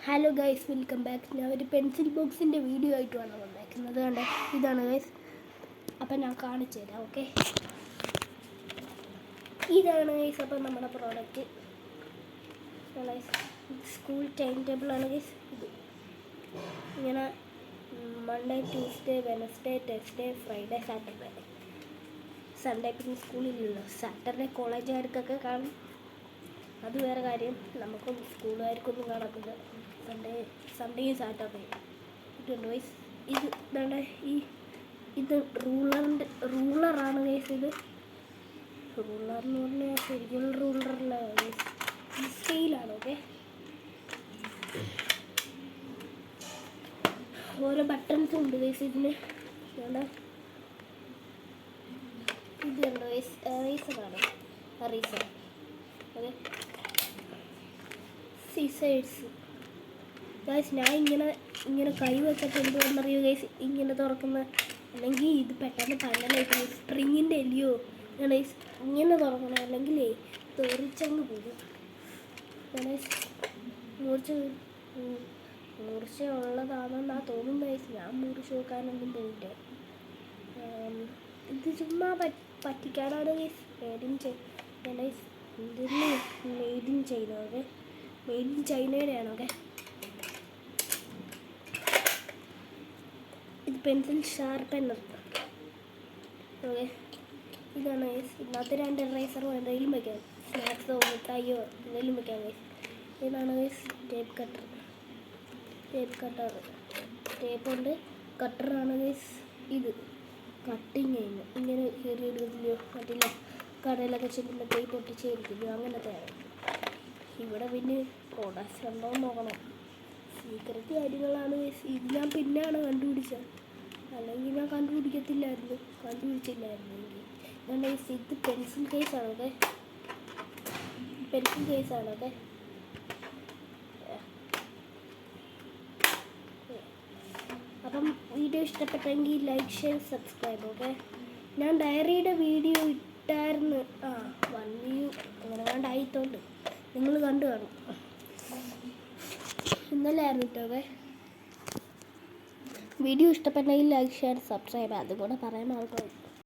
Hello guys, welcome back. ഞാൻ ഒരു pencil ബോക്സിൻ്റെ വീഡിയോ ആയിട്ടുമാണ് വന്നേക്കുന്നത്. കണ്ടേ, ഇതാണ് ഗൈസ്. അപ്പം ഞാൻ കാണിച്ചു തരാം. ഓക്കെ, ഇതാണ് ഗൈസ്. അപ്പം നമ്മുടെ പ്രോഡക്റ്റ് സ്കൂൾ ടൈം ടേബിളാണ് ഗൈസ്. ഇത് ഇങ്ങനെ Monday, Tuesday, Wednesday, Thursday, Friday, Saturday, Sunday പിന്നെ സ്കൂളിലല്ലോ. സാറ്റർഡേ കോളേജുകാർക്കൊക്കെ കാണും, അത് വേറെ കാര്യം. നമുക്കും സ്കൂളുകാർക്കൊന്നും കാണത്തില്ല. സൺഡേയും സാറ്റർഡേയും ഇതുണ്ട് ഗൈസ്. ഇത് ഇതാണ് ഇത് റൂളറാണ് ഗൈസ്. ഇത് റൂളറെന്ന് പറഞ്ഞാൽ ശരിക്കും റൂളറല്ല ഗൈസ്, സ്കെയിലാണ്. ഓക്കെ, ഓരോ ബട്ടൺസും ഉണ്ട് ഗൈസ് ഇതിന്. ഇതുണ്ട് ഗൈസ്, റീസറാണ്. റീസർ ഓക്കെ, സീസേഴ്സ് ഗൈസ്. ഞാൻ ഇങ്ങനെ കൈ വെച്ചിട്ട് എന്തുകൊണ്ടെന്നറിയോ ഗൈസ് ഇങ്ങനെ തുറക്കുന്ന, അല്ലെങ്കിൽ ഇത് പെട്ടെന്ന് പണ്ടലായിട്ട് സ്പ്രിങ്ങിൻ്റെ അല്ലയോ ഗൈസ്. ഇങ്ങനെ തുറക്കണം, അല്ലെങ്കിൽ തെറിച്ചങ്ങ് പോകും ഗൈസ്. മൂർച്ച ഉള്ളതാണെന്നാ തോന്നുന്നു ഗൈസ്. ഞാൻ മൂർച്ച നോക്കാനൊന്നും പോയില്ല. ഇത് ചുമ്മാ പറ്റിക്കാനാണ് guys. Made in China. Okay, made in ചൈനയുടെയാണ്. ഓക്കെ, ഇത് പെൻസിൽ ഷാർപ്പനർ. ഓക്കെ, ഇതാണ് ഗൈസ്. ഇതിനകത്ത് 2 ഇറേസറോ എന്തെങ്കിലും വയ്ക്കാം, സ്നാക്സോ മിഠായിയോ എന്തെങ്കിലും വയ്ക്കാം ഗൈസ്. ഇതാണ് ഗൈസ് ടേപ്പ് കട്ടർ. ടേപ്പ് കൊണ്ട് കട്ടറാണ് ഗൈസ്. ഇത് കട്ടിങ് ചെയ്യുന്നു. ഇങ്ങനെ കയറിയെടുക്കത്തില്ലയോ, മറ്റില്ല കടയിലൊക്കെ ചെല്ലുമ്പോൾ ടേപ്പ് പൊട്ടിച്ചേരിക്കില്ലയോ, അങ്ങനത്തെയാണ്. ഇവിടെ പിന്നെ പ്രോഡക്ട്സ് ഉണ്ടോ നോക്കണം. സീക്രട്ട് കാര്യങ്ങളാണ് ഗൈസ്. ഇത് ഞാൻ പിന്നെയാണ് കണ്ടുപിടിച്ചത്, അല്ലെങ്കിൽ ഞാൻ കണ്ടുപിടിച്ചില്ലായിരുന്നു. ഇതാണ് ഗൈസ്. ഇത് പെൻസിൽ കേസാണ്. ഓക്കെ, പെൻസിൽ കേസാണ്. ഓക്കെ, അപ്പം വീഡിയോ ഇഷ്ടപ്പെട്ടെങ്കിൽ ലൈക്ക്, ഷെയർ, സബ്സ്ക്രൈബ്. ഓക്കെ, ഞാൻ ഡയറിയുടെ വീഡിയോ ഇട്ടായിരുന്നു. 1 വ്യൂ അങ്ങനെ കണ്ടായിട്ടുണ്ട്, നിങ്ങൾ കണ്ടു കാണും. ഇന്നലെ ആയിരുന്നു കേട്ടോ. ഓക്കെ, വീഡിയോ ഇഷ്ടപ്പെട്ടെങ്കിൽ ലൈക്ക്, ഷെയർ, സബ്സ്ക്രൈബ് അതും കൂടെ പറയാൻ മറന്നു.